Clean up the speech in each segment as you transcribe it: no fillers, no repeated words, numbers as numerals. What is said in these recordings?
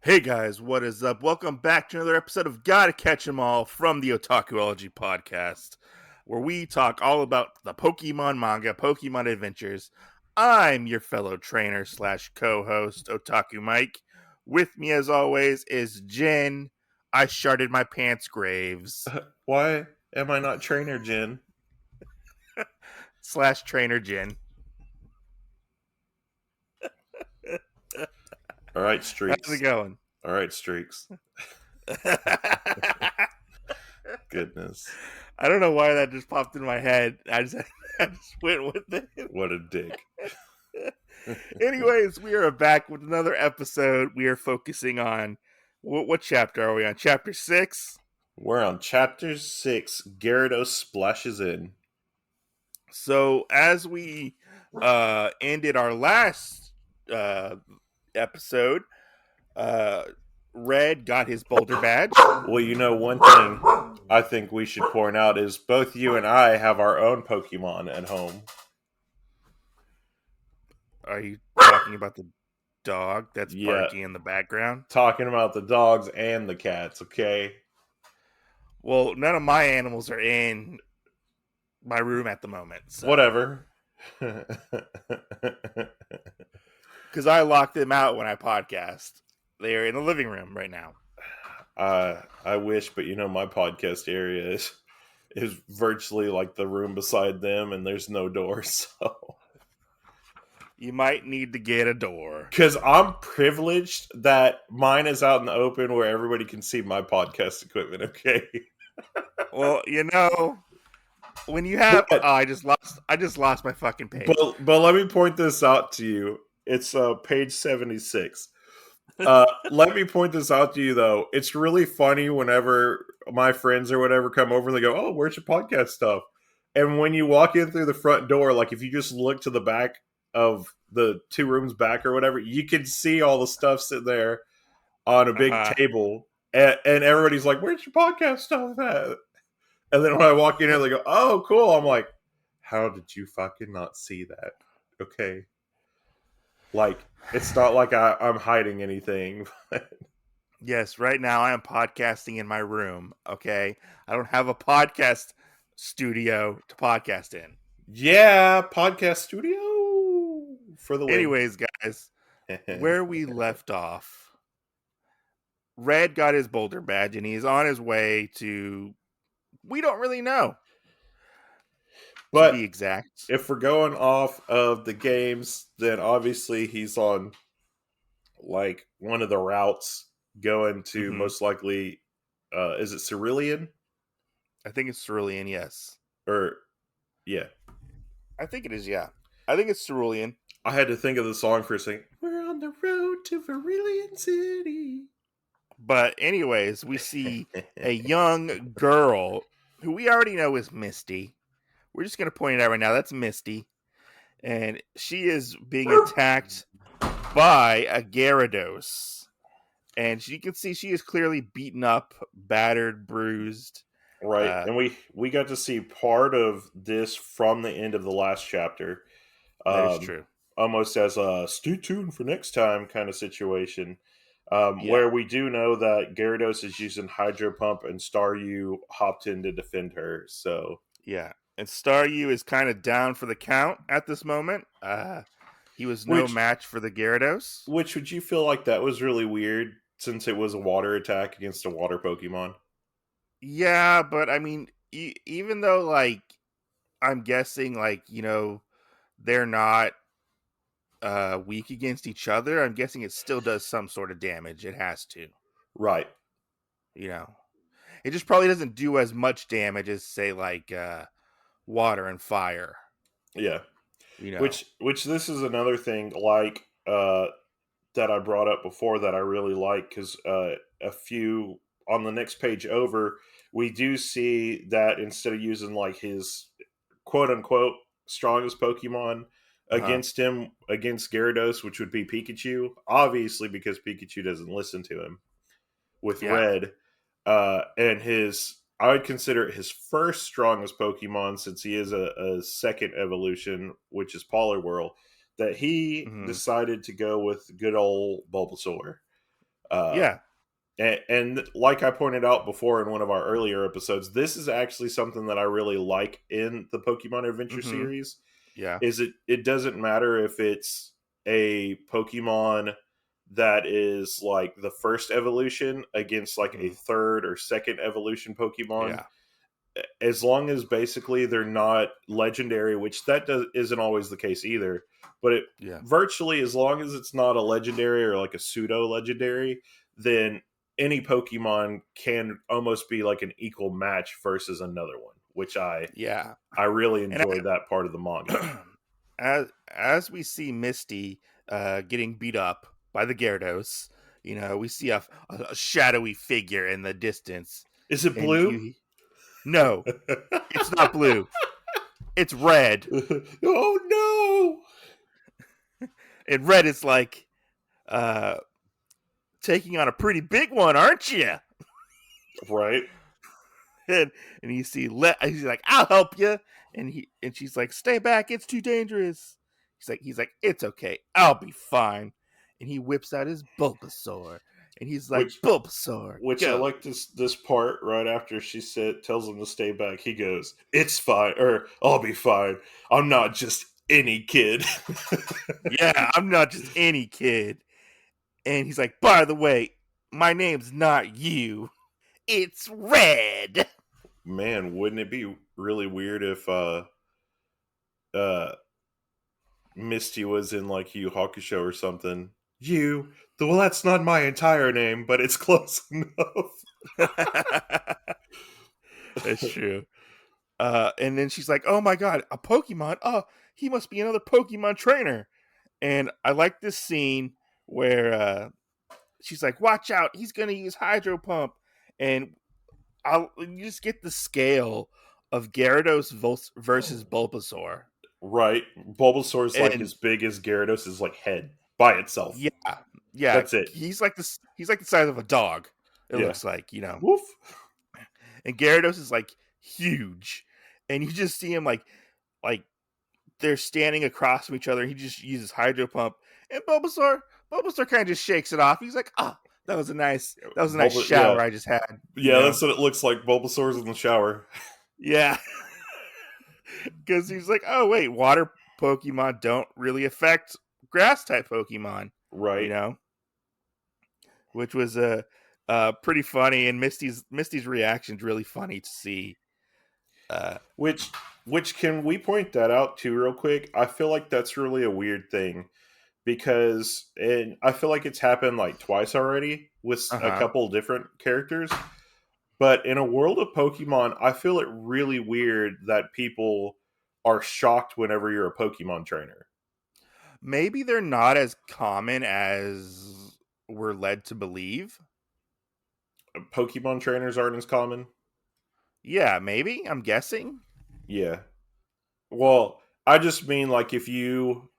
Hey guys, what is up? Welcome back to another episode of Gotta Catch 'Em All from the Otakuology podcast, where we talk all about the Pokemon manga, Pokemon adventures. I'm your fellow trainer slash co-host, Otaku Mike. With me, as always, is Jen. I sharded my pants Graves Why am I not Trainer Jin? slash trainer Jen. All right, How's it Streaks. going? All right, Streaks. Goodness. I don't know why that just popped in my head. I just went with it. What a dick. Anyways, we are back with another episode. We are focusing on what chapter are we on? Chapter 6. We're on chapter 6. Gyarados splashes in. So as we ended our last episode, Red got his Boulder badge. Well, you know, one thing I think we should point out is both you and I have our own Pokemon at home. Are you talking about the dog that's barking in the background? Talking about the dogs and the cats, okay? Well, none of my animals are in my room at the moment. So. Whatever. Because I locked them out when I podcast. They are in the living room right now. I wish, but you know, my podcast area is virtually like the room beside them, and there's no door, so you might need to get a door. Because I'm privileged that mine is out in the open where everybody can see my podcast equipment. Okay. Well, you know, when you have, I just lost my fucking page. But let me point this out to you. It's page 76. Let me point this out to you though. It's really funny whenever my friends or whatever come over and they go, "Oh, where's your podcast stuff?" And when you walk in through the front door, like if you just look to the back of the 2 rooms back or whatever, you can see all the stuff sitting there on a big table, and everybody's like, "Where's your podcast stuff at?" And then when I walk in here, they go, "Oh, cool." I'm like, "How did you fucking not see that?" Okay. Like, it's not like I'm hiding anything. Yes, right now I am podcasting in my room, okay? I don't have a podcast studio to podcast in. Yeah, podcast studio for the win. Anyways, guys, where we left off, Red got his Boulder badge, and he's on his way to... We don't really know. But to be exact. If we're going off of the games, then obviously he's on like one of the routes going to most likely is it Cerulean? I think it's Cerulean, yes. Or yeah. I think it is, yeah. I think it's Cerulean. I had to think of the song for a second. We're on the road to Cerulean City. But anyways, we see a young girl who we already know is Misty. We're just going to point it out right now. That's Misty. And she is being attacked by a Gyarados. And you can see she is clearly beaten up, battered, bruised. Right. And we got to see part of this from the end of the last chapter. That is true. Almost as a stay tuned for next time kind of situation. Where we do know that Gyarados is using Hydro Pump and Staryu hopped in to defend her. So yeah. And Staryu is kind of down for the count at this moment. He was no match for the Gyarados. Which, would you feel like that was really weird since it was a water attack against a water Pokemon? Yeah, but I mean, even though, like, I'm guessing, like, you know, they're not weak against each other, I'm guessing it still does some sort of damage. It has to. Right. You know. It just probably doesn't do as much damage as, say, like, water and fire. Yeah. You know. Which this is another thing, like, that I brought up before that I really like, because a few on the next page over, we do see that instead of using like his quote unquote strongest Pokemon against him, against Gyarados, which would be Pikachu, obviously because Pikachu doesn't listen to him, with Red, and his, I would consider it his first strongest Pokemon, since he is a second evolution, which is Poliwhirl, that he decided to go with good old Bulbasaur. Uh, Yeah. and like I pointed out before in one of our earlier episodes, this is actually something that I really like in the Pokemon Adventure Mm-hmm. series. Yeah. Is it doesn't matter if it's a Pokemon that is like the first evolution against like a Mm-hmm. third or second evolution Pokemon, Yeah. as long as basically they're not legendary, which isn't always the case either. But it Yeah. virtually, as long as it's not a legendary or like a pseudo legendary, then any Pokemon can almost be like an equal match versus another one, which Yeah. I really And enjoy that part of the manga. as we see Misty getting beat up by the Gyarados, we see a shadowy figure in the distance, Is it and blue? no, it's not blue, it's red, Oh no! and red is like, uh, taking on a pretty big one, aren't you? Right? and and you see, he's like, I'll help you, and she's like, stay back, it's too dangerous. He's like, it's okay, I'll be fine. And he whips out his Bulbasaur, and he's like, Which Bulbasaur, which I go. like this part right after she tells him to stay back. He goes, "It's fine," or "I'll be fine. I'm not just any kid." Yeah, I'm not just any kid. And he's like, by the way, my name's not you, it's Red. Man, wouldn't it be really weird if uh Misty was in like Yu Hakusho or something? Well, that's not my entire name, but it's close enough. That's true. And then she's like, oh my god, a Pokemon, oh, he must be another Pokemon trainer. And I like this scene where she's like, watch out, he's gonna use Hydro Pump. And you just get the scale of Gyarados versus Bulbasaur. Right? Bulbasaur's like And as big as Gyarados' like head by itself. yeah, yeah, That's it. he's like the size of a dog, it Yeah. looks like. Woof. And Gyarados is like huge. And you just see him like they're standing across from each other. He just uses Hydro Pump, and Bulbasaur kind of just shakes it off. He's like, "Oh, that was a nice Yeah. shower I just had." Yeah, that's what it looks like. Bulbasaur's in the shower. Yeah, because he's like, "Oh wait, water Pokemon don't really affect grass type Pokemon," you Right. know, which was pretty funny, and Misty's reaction's really funny to see. Uh, Which can we point that out too real quick? I feel like that's really a weird thing because and I feel like it's happened like twice already with a huh. couple different characters. But in a world of Pokemon, I feel it really weird that people are shocked whenever you're a Pokemon trainer. Maybe they're not as common as we're led to believe. Pokemon trainers aren't as common. Yeah, maybe. I'm guessing. Yeah. Well, I just mean like if you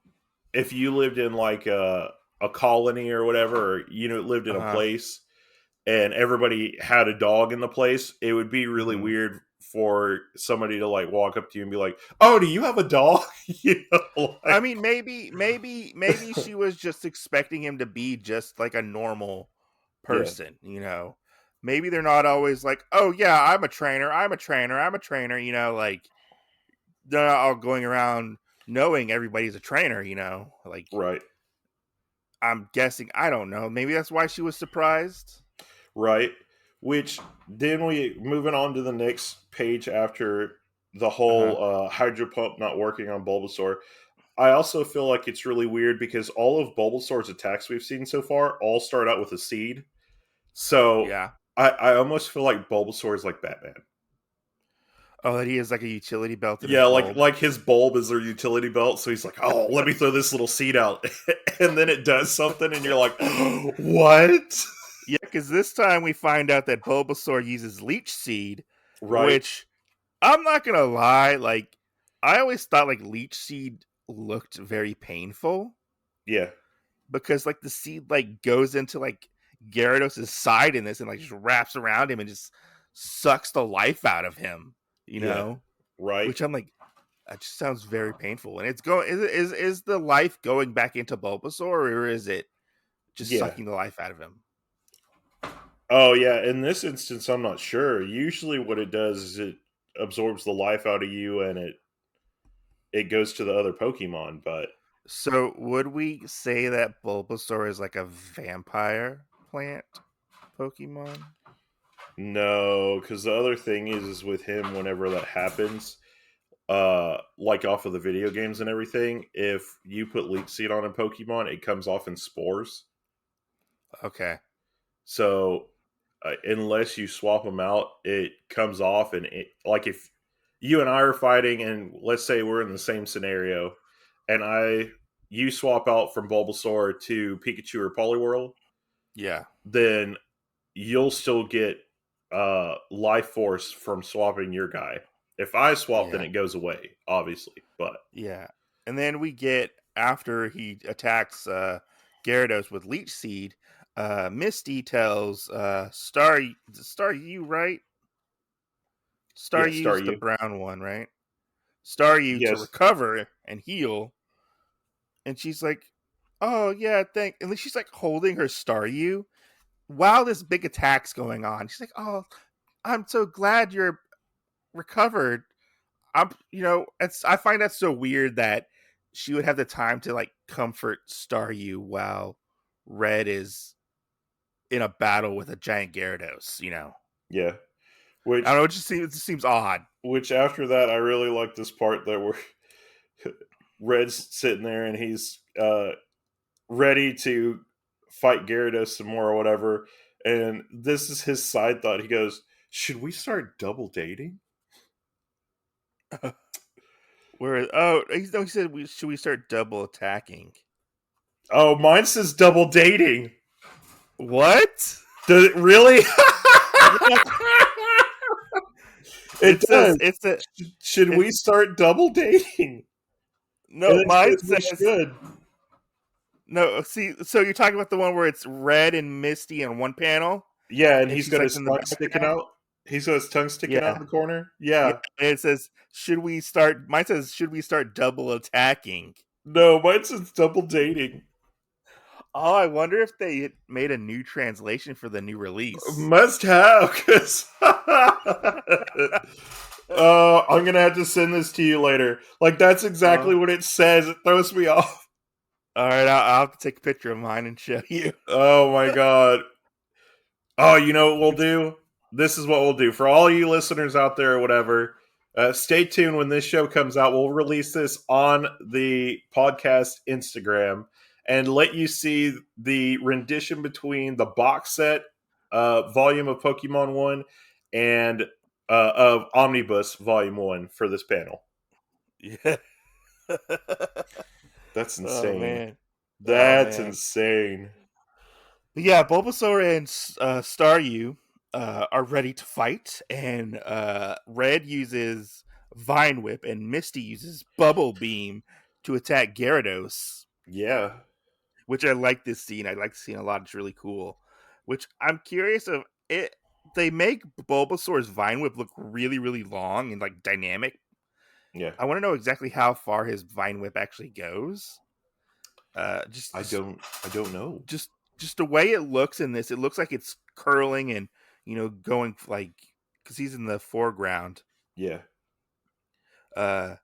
lived in like a colony or whatever, or lived in Uh a huh. place and everybody had a dog in the place, it would be really Hmm. weird for somebody to like walk up to you and be like, "Oh, do you have a dog?" I Like mean, maybe she was just expecting him to be just like a normal yeah, person. Maybe they're not always like, "Oh yeah, I'm a trainer. I'm a trainer. I'm a trainer." Like they're not all going around knowing everybody's a trainer. Like right, I'm guessing. I don't know. Maybe that's why she was surprised. right. Which then we moving on to the next page after the Uh huh. whole hydro pump not working on Bulbasaur. I also feel like it's really weird because all of Bulbasaur's attacks we've seen so far all start out with a seed. So Yeah. I almost feel like Bulbasaur is like Batman. Oh, that he has like a utility belt in his Yeah, bulb. like his bulb is their utility belt, so he's like, "Oh, let me throw this little seed out," and then it does something, and you're like, "What?" Yeah, because this time we find out that Bulbasaur uses Leech Seed, Right? which I'm not gonna lie, like I always thought like Leech Seed looked very painful Yeah, because like the seed like goes into like Gyarados' side in this and like just wraps around him and just sucks the life out of him, you yeah, know? right. Which I'm like, that just sounds very painful. And it's going is the life going back into Bulbasaur or is it just Yeah, sucking the life out of him? Oh yeah, in this instance, I'm not sure. Usually, what it does is it absorbs the life out of you, and it goes to the other Pokemon. But So would we say that Bulbasaur is like a vampire plant Pokemon? no, because the other thing is with him, whenever that happens, like off of the video games and everything, if you put leech seed on a Pokemon, it comes off in spores. Okay. So unless you swap them out, it comes off, and like if you and I are fighting, and let's say we're in the same scenario, and you swap out from Bulbasaur to Pikachu or Poliwhirl, Yeah. then you'll still get life force from swapping your guy. If I swap, then Yeah. it goes away, obviously. But Yeah. And then we get after he attacks Gyarados with Leech Seed, Misty tells Star you, right? Star yeah, U's the Staryu. brown one, right? Star you to Yes, recover and heal. And she's like, "Oh yeah, thank." And then she's like holding her Staryu while this big attack's going on. She's like, "Oh, I'm so glad you're recovered." I find that so weird that she would have the time to like comfort Staryu while Red is in a battle with a giant Gyarados. yeah. I don't Which know. It just seems odd. after that, I really like this part that where Red's sitting there and he's ready to fight Gyarados some more or whatever. And this is his side thought. He goes, "Should we start double dating?" Where he said should we start double attacking? Oh, mine says double dating. What? Does it really? Yeah, It it says does. it's a Should it we start double dating? And no. it Mine says we says should. no. See, so you're talking about the one where it's Red and Misty on one panel, Yeah, and and he's she's got like his in the tongue sticking background. out. He's got his tongue sticking out in Yeah, the corner. yeah. Yeah. And it says should we start? Mine says should we start double attacking? No, mine says double dating. Oh, I wonder if they made a new translation for the new release. Must have, because I'm gonna have to send this to you later. Like that's exactly Oh, what it says. It throws me off. all right. I'll have to take a picture of mine and show you. Oh my god. Oh, you know what we'll It's do? This is what we'll do for all you listeners out there or whatever. Stay tuned when this show comes out. We'll release this on the podcast Instagram and let you see the rendition between the box set volume of Pokemon One and of Omnibus Volume One for this panel. yeah. That's Oh insane. man. Oh That's man. insane. But yeah, Bulbasaur and Staryu are ready to fight, and Red uses Vine Whip, and Misty uses Bubble Beam to attack Gyarados. Yeah. Which I like this scene. I like the scene a lot. It's really cool. Which I'm curious of it. They make Bulbasaur's Vine Whip look really, really long and like dynamic. Yeah. I want to know exactly how far his Vine Whip actually goes. Just, I just, don't know. just, just the way it looks in this, it looks like it's curling and going like because he's in the foreground. Yeah. Uh,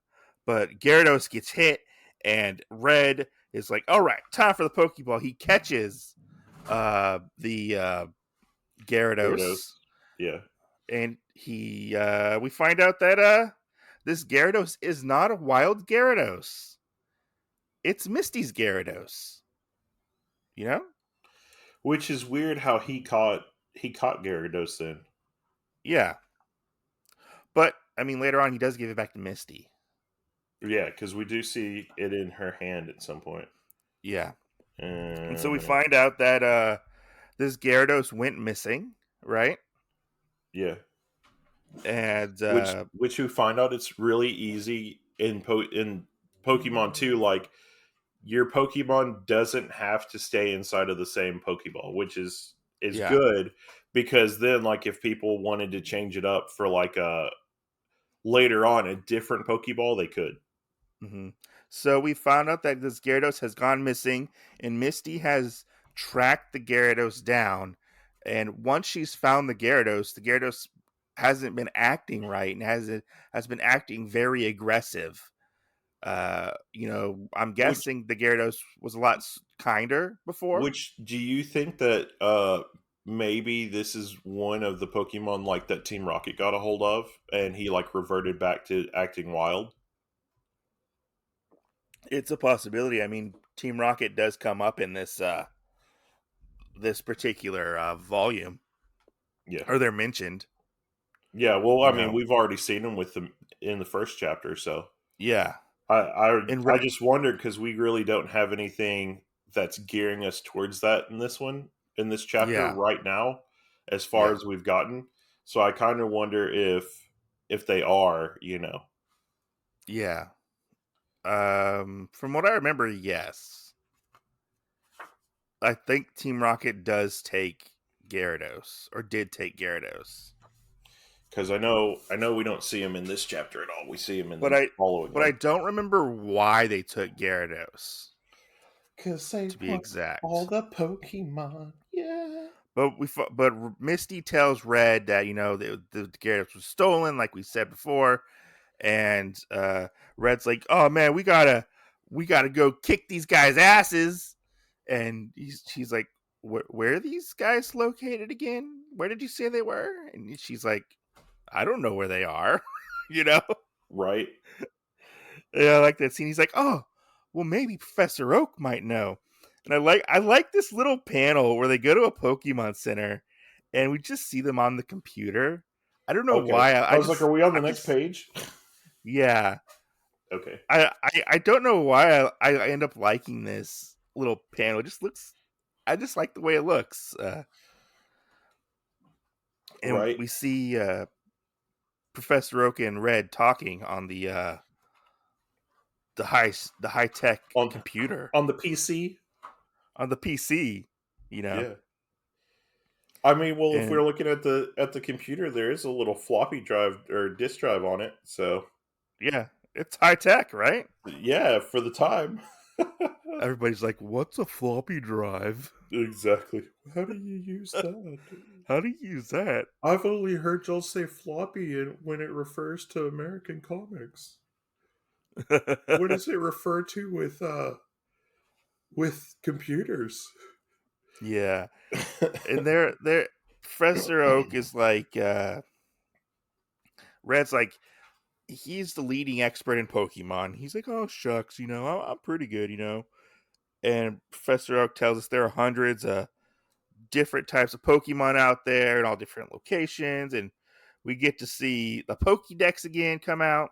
but Gyarados gets hit, and Red is like, "All right, time for the Pokeball." He catches the Gyarados, Gyarados. Yeah. and we find out that this Gyarados is not a wild Gyarados. It's Misty's Gyarados. You know? Which is weird how he caught Gyarados then. Yeah. But I mean, later on, he does give it back to Misty. Yeah, because we do see it in her hand at some point. Yeah. And so we Uh, find out that this Gyarados went missing, right? yeah, And which we find out it's really easy in Pokemon 2. Like your Pokemon doesn't have to stay inside of the same Pokeball, which is yeah. good because then like if people wanted to change it up for like a later on a different Pokeball, they could. Mm-hmm. So we found out that this Gyarados has gone missing, and Misty has tracked the Gyarados down And once she's found the Gyarados hasn't been acting right and has been acting very aggressive. I'm Which guessing the Gyarados was a lot kinder before. which do you think that maybe this is one of the Pokemon like that Team Rocket got a hold of, and he like reverted back to acting wild? It's a possibility. I mean, Team Rocket does come up in this particular volume, Yeah. or they're mentioned. Yeah, well, You I mean, know, we've already seen him with them in the first chapter, so yeah. I I, In I just wondered because we really don't have anything that's gearing us towards that in this chapter yeah, right now, as far yeah, as we've gotten. So I kind of wonder if they are, yeah. From what I remember, yes. I think Team Rocket does take Gyarados, or did take Gyarados. because I know we don't see him in this chapter at all. We see him in But the I following but I one. don't remember why they took Gyarados, Because they to be want all exact. the Pokemon. Yeah. But Misty tells Red that the Gyarados was stolen, like we said before, and Red's like, "Oh man, we gotta go kick these guys' asses," and she's like, Where are these guys located again? Where did you say they were?" And she's like, "I don't know where they are," you know. Right. Yeah, I like that scene. He's like, "Oh, well, maybe Professor Oak might know." And I like this little panel where they go to a Pokemon Center, and we just see them on the computer. I don't know Okay. why. I was like, are we on the I next just, page? yeah. Okay. I don't know why I end up liking this little panel. It just looks. I just like the way it looks. And Right. we see Professor Oak and Red talking on the high tech On computer on the PC. on the PC. You know, Yeah. I mean, well, if and we're looking at the computer, there is a little floppy drive or disk drive on it. So yeah, it's high tech, right? yeah, for the time. Everybody's like, "What's a floppy drive? Exactly. How do you use that? How do you use that?" I've only heard y'all say floppy when it refers to American comics. What does it refer to with computers? Yeah, and they're Professor Oak is like Red's like he's the leading expert in Pokemon. He's like, "Oh shucks, I'm." And Professor Oak tells us there are hundreds of different types of Pokemon out there in all different locations, and we get to see the Pokédex again come out.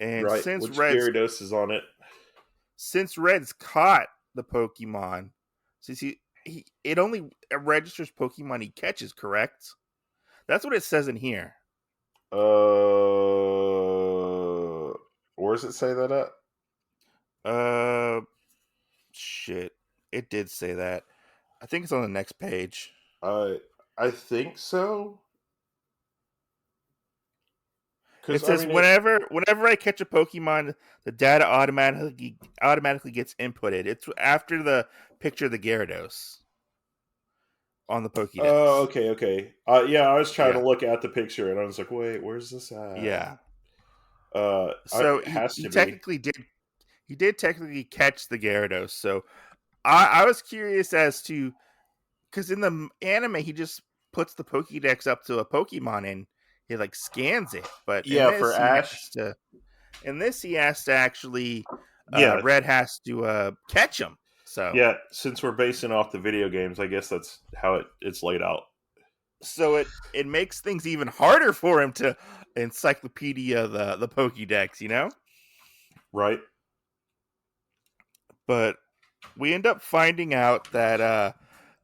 And Right, which Gyarados is on it. Since Red's caught the Pokemon, since he it only registers Pokemon he catches, correct? That's what it says in here. Where does it say that at? Uh, shit, it did say that. I think it's on the next page. I I think so. It Because I says mean, it. whenever I catch a Pokemon, the data automatically gets inputted. It's after the picture of the Gyarados on the Oh, Pokédex. okay, okay. Yeah, I was trying to Yeah, look at the picture, and I was like, wait, where's this at? yeah. So It has he to be. technically did technically catch the Gyarados. So I was curious as to, because in the anime he just puts the Pokédex up to a Pokemon and he like scans it, but Yeah, for Ash. in this he has to actually Yeah, Red has to catch him. So yeah. Since we're basing off the video games, I guess that's how it's laid out. it makes things even harder for him to encyclopedia the Pokédex. Right. But we end up finding out that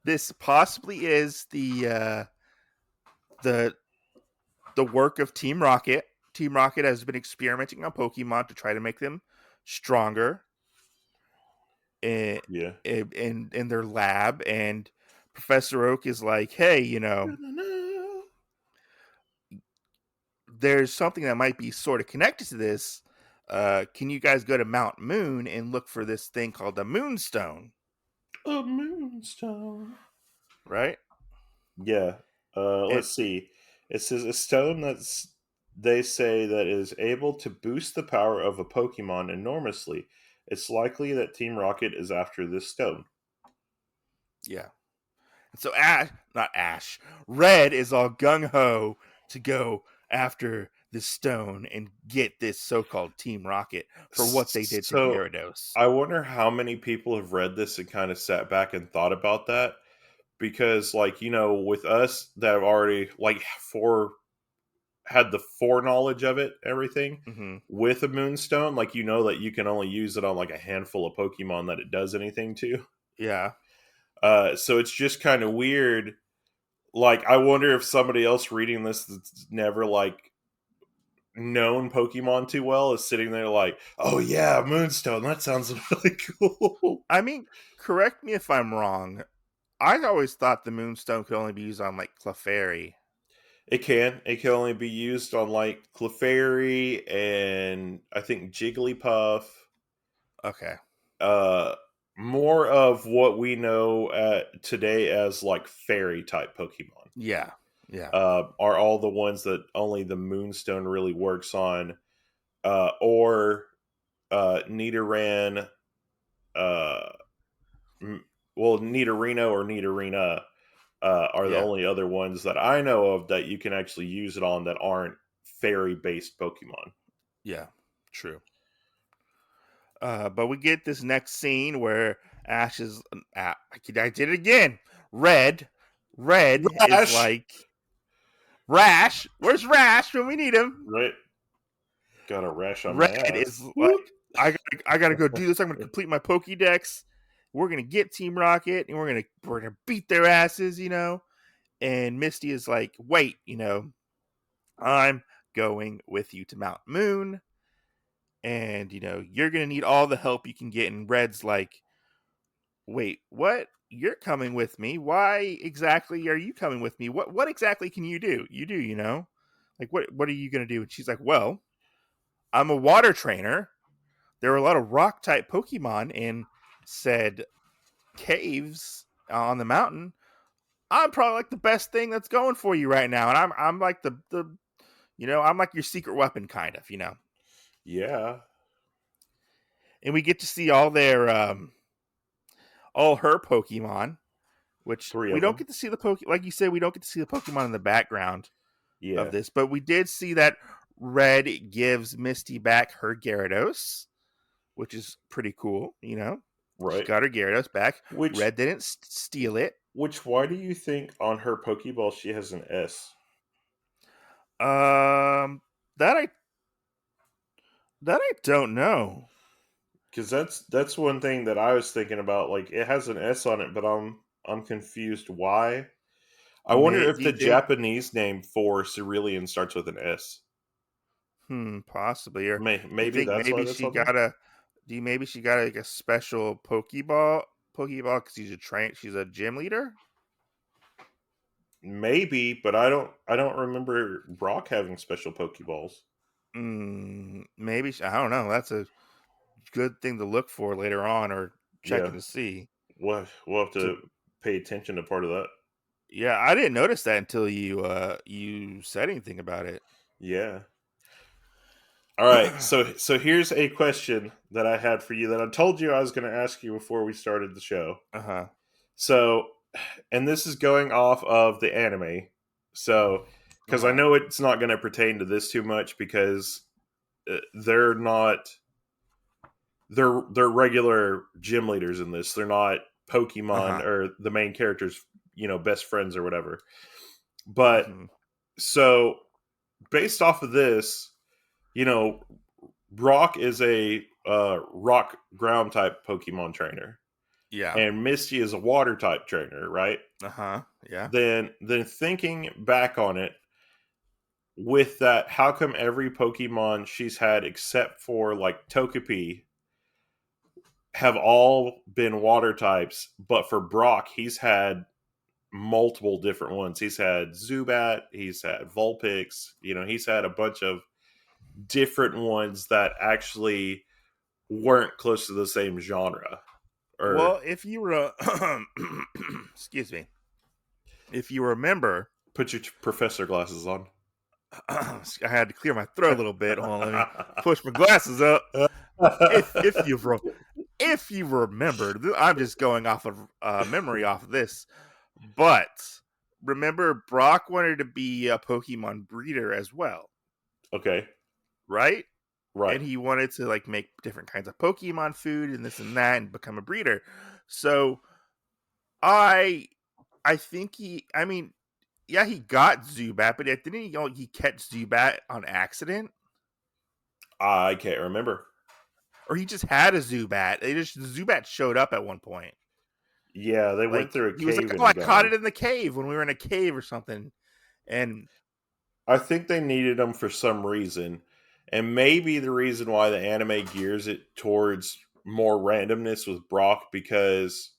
this possibly is the the work of Team Rocket. Team Rocket has been experimenting on Pokemon to try to make them stronger in Yeah. in their lab, and Professor Oak is like, "Hey, there's something that might be sort of connected to this. Can you guys go to Mount Moon and look for this thing called the Moonstone?" A moonstone. Right? Yeah. It Let's see. It says a stone that's they say that is able to boost the power of a Pokemon enormously. It's likely that Team Rocket is after this stone. yeah. So Ash, not Ash, Red is all gung ho to go after this stone and get this so-called Team Rocket for what they did to So Gyarados. I wonder how many people have read this and kind of sat back and thought about that because, like, with us that have already like had the foreknowledge of it, everything Mm-hmm. with a Moonstone, like that you can only use it on like a handful of Pokemon that it does anything to. Yeah. So it's just kind of weird. Like, I wonder if somebody else reading this that's never like known Pokemon too well is sitting there like, oh yeah, Moonstone, that sounds really cool. I mean, correct me if I'm wrong. I always thought the Moonstone could only be used on like Clefairy. It can only be used on like Clefairy and I think Jigglypuff. Okay. Uh, more of what we know today as like fairy type Pokemon Yeah. Yeah. are all the ones that only the Moonstone really works on, or Nidoran, uh, Nidorino or Nidorina are the Yeah. only other ones that I know of that you can actually use it on that aren't fairy based Pokemon. Yeah. True. But we get this next scene where Ash is. I did it again. Red. Red is Rash, like Rash. Where's Rash when we need him? right? Got a rash on my Red ass. is like, Whoop. I gotta go do this. I'm gonna complete my Pokédex. We're gonna get Team Rocket, and we're gonna beat their asses, And Misty is like, wait, I'm going with you to Mount Moon, and you're gonna need all the help you can get. And Red's like, wait, what? You're coming with me? Why exactly are you coming with me? What exactly can you do? Like what are you gonna do? And she's like, well, I'm a water trainer. There were a lot of rock type Pokemon in said caves on the mountain. I'm probably like the best thing that's going for you right now, and I'm like the I'm like your secret weapon kind of. Yeah, And we get to see all her Pokemon, which three we of don't them. get to see like you said, we don't get to see the Pokemon in the background of Yeah, this, but we did see that Red gives Misty back her Gyarados, which is pretty cool. She right. got her Gyarados back. Which Red didn't steal it. why do you think on her Pokeball she has an S? Um, that I don't know. Because that's one thing that I was thinking about. Like, it has an S on it, but I'm confused why. I wonder if Do the you think? Japanese name for Cerulean starts with an S. Possibly. Or do you Maybe think that's why maybe that's she on there. got a? Do you maybe she got like a special Pokeball? Pokeball because she's a gym leader. Maybe, but I don't remember Brock having special Pokeballs. Maybe I don't know. That's a good thing to look for later on, or checking Yeah, to see. we'll have To to pay attention to part of that. Yeah, I didn't notice that until you said anything about it. Yeah. All right. So here's a question that I had for you that I told you I was going to ask you before we started the show. Uh-huh. So, and this is going off of the anime. So, because I Uh-huh. know it's not going to pertain to this too much because they're not they're regular gym leaders in this. They're not Pokemon Uh-huh. or the main characters, best friends or whatever. But Hmm. so based off of this, you know, Brock is a rock ground type Pokemon trainer, Yeah. and Misty is a water type trainer, right? Uh-huh. Yeah. Then thinking back on it, with that, how come every Pokemon she's had except for like Togepi have all been water types, but for Brock, he's had multiple different ones. He's had Zubat, he's had Vulpix, he's had a bunch of different ones that actually weren't close to the same genre. Or Well, if you were excuse me. if you remember, Put your professor glasses on. I had to clear my throat a little bit. Hold on, let me push my glasses up. If you remember, I'm just going off of memory off of this, but remember, Brock wanted to be a Pokemon breeder as well, Okay. right? Right. And he wanted to like make different kinds of Pokemon food and this and that and become a breeder. So I I think I mean, yeah, he got Zubat, but didn't he catch Zubat on accident? I can't remember. Or he just had a Zubat. Zubat showed up at one point. Yeah, they went Like through a he was like, cave "Oh, I and got caught him. it in the cave when we were in a cave or something." And I think they needed him for some reason. And maybe the reason why the anime gears it towards more randomness with Brock because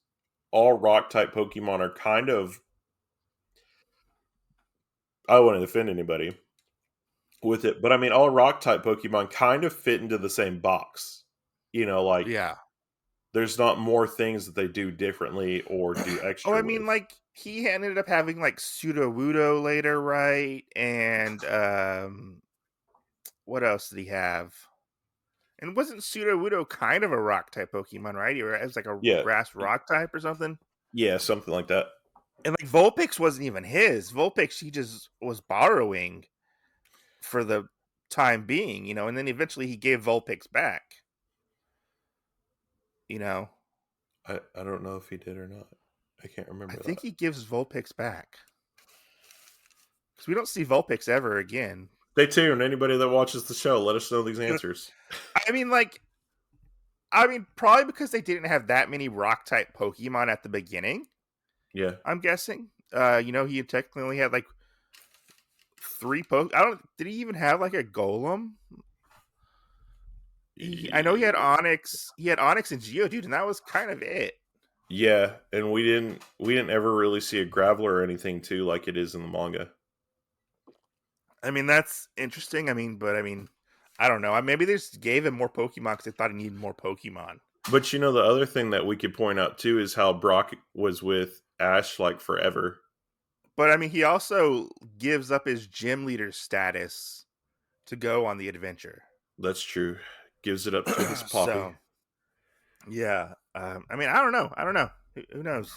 all rock type Pokemon are kind of, I don't want to offend anybody with it, but I mean all rock type Pokemon kind of fit into the same box. Like yeah. there's not more things that they do differently or do Oh, I extra mean, with. like he ended up having like Sudowoodo later, right? And what else did he have? And wasn't Sudowoodo kind of a rock type Pokemon, right? It was like a Yeah. grass rock type or something. Yeah, something like that. And like Vulpix wasn't even his. Vulpix he just was borrowing for the time being, and then eventually he gave Vulpix back, you know. I don't know if he did or not. I can't I remember that. think he gives Vulpix back. Because we don't see Vulpix ever again. Stay tuned. Anybody that watches the show, let us know these answers. I mean, probably because they didn't have that many rock type Pokemon at the beginning. Yeah. I'm guessing. He technically only had like 3 Did he even have like a Golem? I know he had Onyx. He had Onyx and Geodude, and that was kind of it. Yeah, and we didn't ever really see a Graveler or anything too like it is in the manga. I mean, that's interesting. I don't know. Maybe they just gave him more Pokemon because they thought he needed more Pokemon. But the other thing that we could point out too is how Brock was with Ash like forever. But I mean, he also gives up his gym leader status to go on the adventure. That's true. Gives it up to his poppy. So, yeah. I mean, I don't know. Who knows?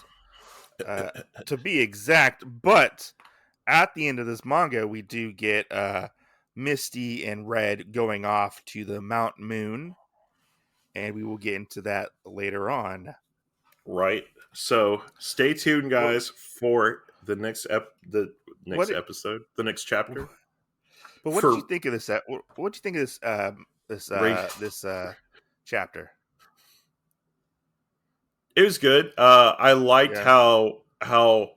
To be exact, but at the end of this manga, we do get Misty and Red going off to the Mount Moon, and we will get into that later on. Right. So stay tuned, What? guys, for the next What? episode, the next chapter. But what did For you think of this? What did you think of this Ray, this chapter? it was good. I liked Yeah. how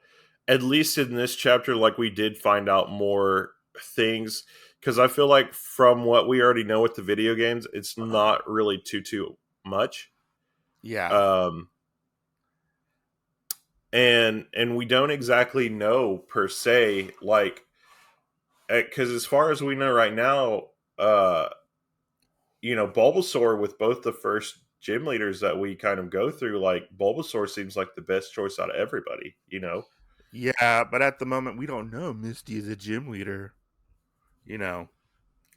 at least in this chapter, like we did find out more things because I feel like from what we already know with the video games, it's not really too much. Yeah. Um, and we don't exactly know per se, like because as far as we know right now, uh, Bulbasaur with both the first gym leaders that we kind of go through, like Bulbasaur seems like the best choice out of everybody. Yeah, but at the moment we don't know Misty is a gym leader. You know,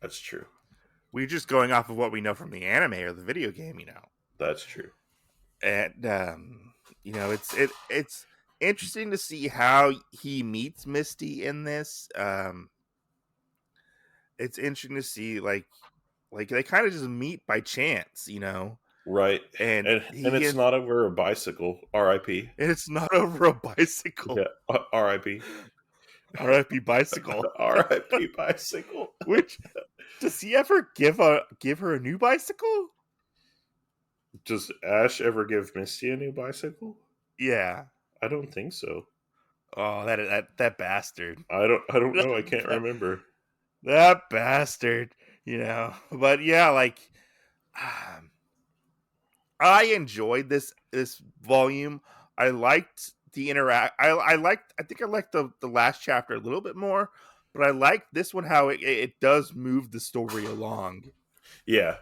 That's true. we're just going off of what we know from the anime or the video game. That's true. And it's interesting to see how he meets Misty in this. It's interesting to see like they kind of just meet by chance. Right. And And he it's is, not over a bicycle. R.I.P. and it's not over a bicycle. Yeah. R.I.P. R.I.P. bicycle. R.I.P. bicycle. Which does he ever give her a new bicycle? Does Ash ever give Misty a new bicycle? Yeah. I don't think so. Oh, that bastard. I don't know. I can't remember. That bastard. But yeah, like I enjoyed this volume. I liked the interact. I think I liked the last chapter a little bit more, but I liked this one how it does move the story along. Yeah.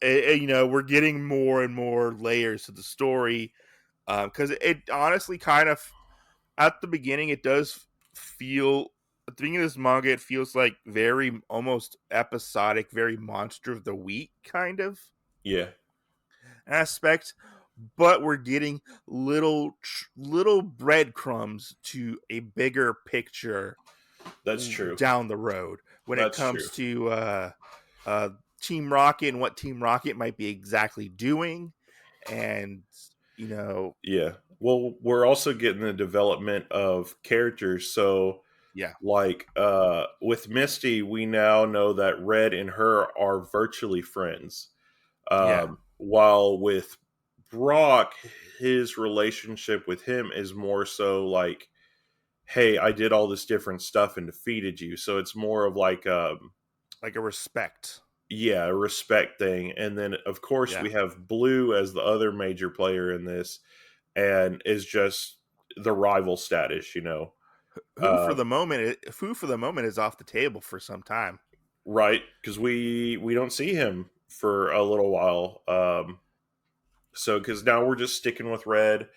We're getting more and more layers to the story because it honestly kind of at the beginning, it does feel at the beginning of this manga, it feels like very almost episodic, very monster of the week kind of Yeah, aspect, but we're getting little breadcrumbs to a bigger picture that's true. down the road when it That's true. comes to uh, Team Rocket and what Team Rocket might be exactly doing, and you know, Yeah. Well, we're also getting the development of characters. So, yeah, like with Misty, we now know that Red and her are virtually friends. yeah, While with Brock, his relationship with him is more so like, hey, I did all this different stuff and defeated you. So it's more of like like a respect. yeah, a respect thing. And then of course Yeah, we have Blue as the other major player in this, and is just the rival status, you know. Uh who for the moment is off the table for some time. right, because we don't see him for a little while. So because now we're just sticking with Red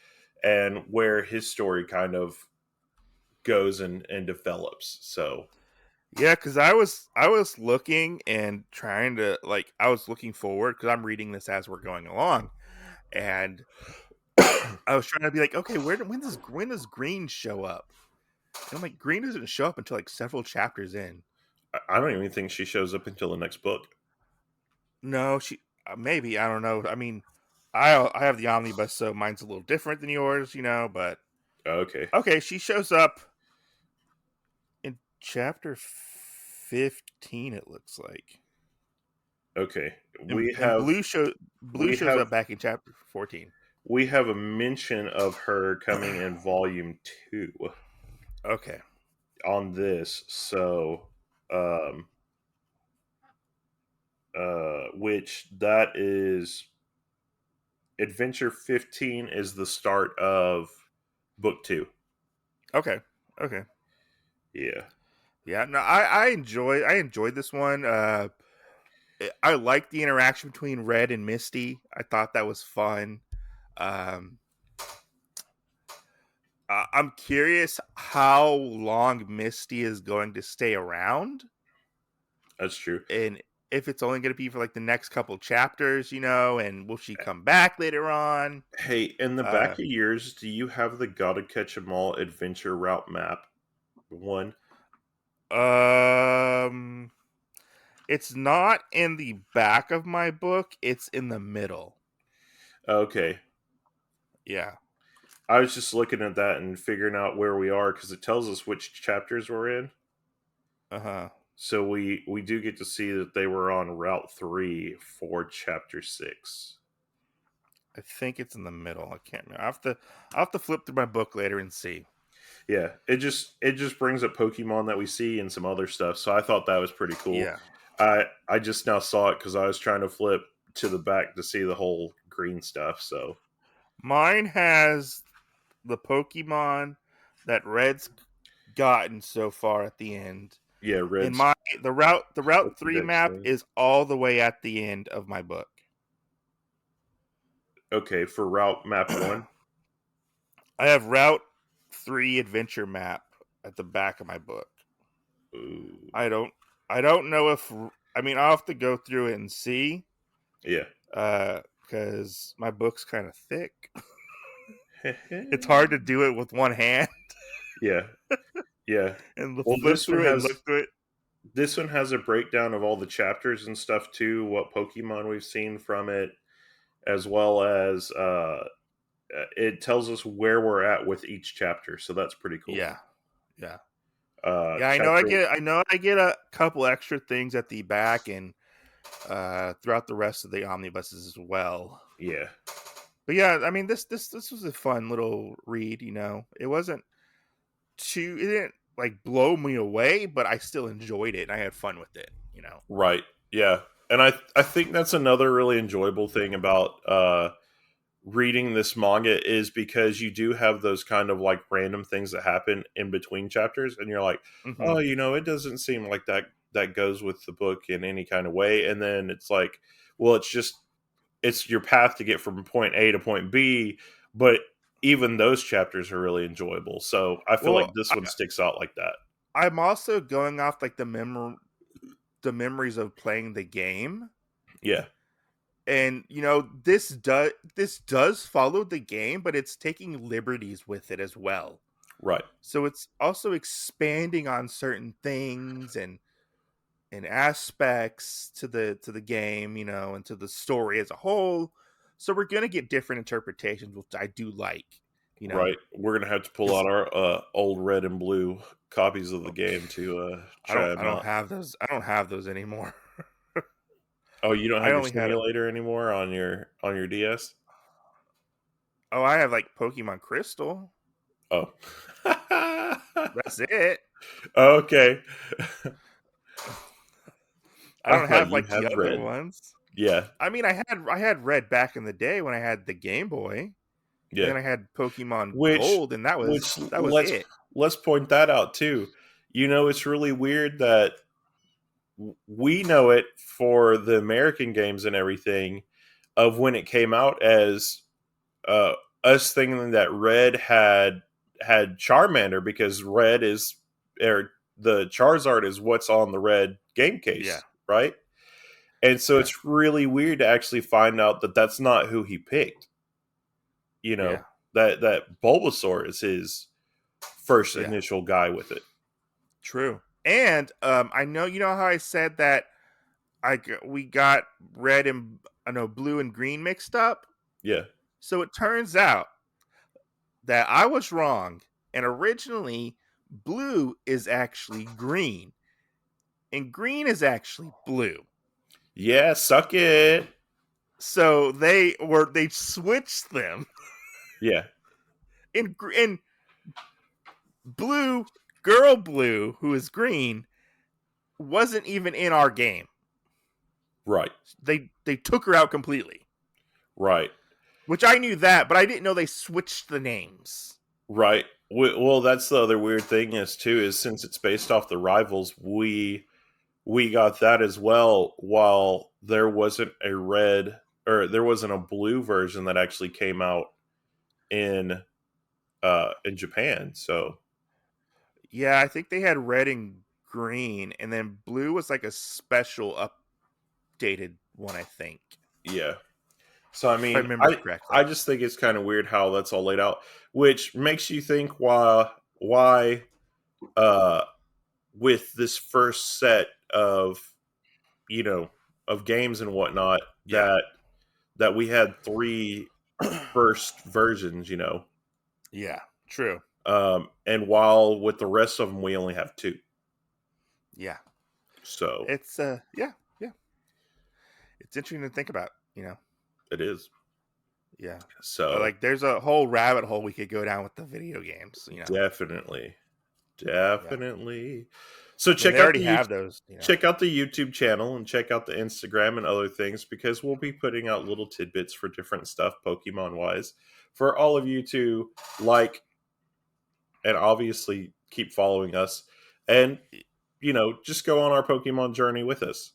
and where his story kind of goes and develops. So Yeah, because I was looking and trying to like I was looking forward because I'm reading this as we're going along, and I was trying to be like, okay, when does Green show up? And I'm like, Green doesn't show up until like several chapters in. I don't even think she shows up until the next book. No, she maybe I don't know. I mean, I have the omnibus, so mine's a little different than yours, But Okay. okay, she shows up in chapter 15. It looks like, Okay. and, We and have Blue we shows have up back in chapter 14. we have a mention of her coming in volume 2 Okay, on this. So um which that is Adventure 15 is the start of book 2. okay, okay. Yeah. Yeah, no, I enjoyed this one. I liked the interaction between Red and Misty. I thought that was fun. Um, I'm curious how long Misty is going to stay around, That's true. and if it's only going to be for like the next couple chapters, and will she come back later on? Hey, in the back Uh, of yours, do you have the Gotta Catch 'em All adventure route map one? um, it's not in the back of my book. It's in the middle. Okay. Yeah. I was just looking at that and figuring out where we are because it tells us which chapters we're in. Uh huh. So we do get to see that they were on Route 3 for chapter 6. I think it's in the middle. I can't remember. I'll have to flip through my book later and see. Yeah, it just brings up Pokemon that we see and some other stuff. So I thought that was pretty cool. Yeah. I just now saw it because I was trying to flip to the back to see the whole green stuff. So Mine has the Pokemon that Red's gotten so far at the end. yeah, In Red's my the Route 3 Pokedex map thing. is all the way at the end of my book. Okay, for Route Map I 1. have Route 3 adventure map at the back of my book. Ooh, I don't know if I mean I'll have to go through it and see yeah. cuz my book's kind of thick. It's hard to do it with one hand Yeah, yeah. and to Well, flip through it and look through it. this one has a breakdown of all the chapters and stuff too, what Pokemon we've seen from it, as well as it tells us where we're at with each chapter. So that's pretty cool. Yeah. Yeah. Uh, Yeah, I know chapter, I get a couple extra things at the back and throughout the rest of the omnibuses as well. yeah, But yeah, I mean this was a fun little read, It wasn't it didn't like blow me away, but I still enjoyed it and I had fun with it. right, yeah. And I think that's another really enjoyable thing about reading this manga is because you do have those kind of like random things that happen in between chapters, and you're like, oh, Mhm. it doesn't seem like that goes with the book in any kind of way, and then it's like, well, it's your path to get from point A to point B, but even those chapters are really enjoyable. So I feel like Well, this one sticks out like that. I'm also going off like the memories of playing the game. Yeah. And this does follow the game, but it's taking liberties with it as well. Right. So it's also expanding on certain things and aspects to the game, and to the story as a whole. So we're gonna get different interpretations, which I do like, Right. We're gonna have to pull because out our old red and blue copies of the game to try I them don't out. have those. I don't have those anymore. Oh, you don't I have your only had simulator anymore on your DS? oh, I have like Pokemon Crystal. Oh. That's it. Okay. I I don't thought have you like the had other red. ones. Yeah. I mean, I had Red back in the day when I had the Game Boy, and Yeah. then I had Pokemon Which Gold, and that was which that was it. let's point that out too. It's really weird that we know it for the American games and everything of when it came out as uh, us thinking that Red had Charmander because Red is or the Charizard is what's on the Red game Yeah, case, right? And so yeah, it's really weird to actually find out that that's not who he picked. yeah, That Bulbasaur is his first yeah. initial guy with it. True. And I know how I said that we got red and blue and green mixed up. Yeah. So it turns out that I was wrong, and originally blue is actually green, and green is actually blue. Yeah, suck it. So they switched them Yeah. in blue. Girl blue, who is green, wasn't even in our game. Right. They took her out completely. Right. Which I knew that, but I didn't know they switched the names. Right. Well, that's the other weird thing is since it's based off the rivals, we got that as well. While there wasn't a red or there wasn't a blue version that actually came out in Japan. So Yeah, I think they had red and green, and then blue was like a special updated one, I think. yeah. So I If I mean, remember I correctly. just think it's kind of weird how that's all laid out, which makes you think why uh with this first set of you know of games and whatnot Yeah. that we had three first versions, Yeah. True. and while with the rest of them we only have two. Yeah. So It's yeah, yeah. It's interesting to think about, it is. Yeah. But So like there's a whole rabbit hole we could go down with the video games. definitely, Yeah. definitely. So I mean, they already have those. check out the YouTube channel and check out the Instagram and other things because we'll be putting out little tidbits for different stuff Pokemon wise for all of you to like and obviously keep following us and just go on our Pokemon journey with us.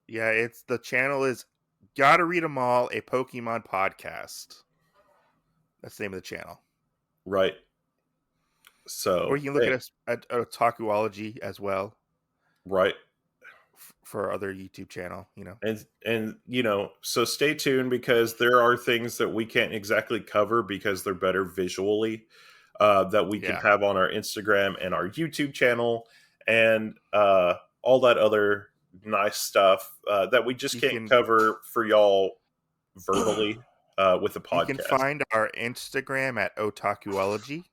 Yeah, the channel is Gotta Read 'Em All, a Pokemon podcast. That's the name of the channel. Right. Or So you can look at us at Otakuology as well right. for our other YouTube channel. And so stay tuned because there are things that we can't exactly cover because they're better visually that we can Yeah. have on our Instagram and our YouTube channel and all that other nice stuff that we just You can't can cover for y'all verbally with a you can podcast. find our Instagram at Otakuology.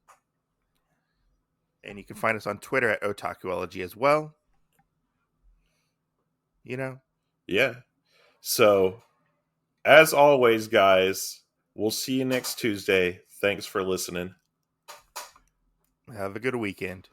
And you can find us on Twitter at Otakuology as well. Yeah. So as always, guys, we'll see you next Tuesday. Thanks for listening. Have a good weekend.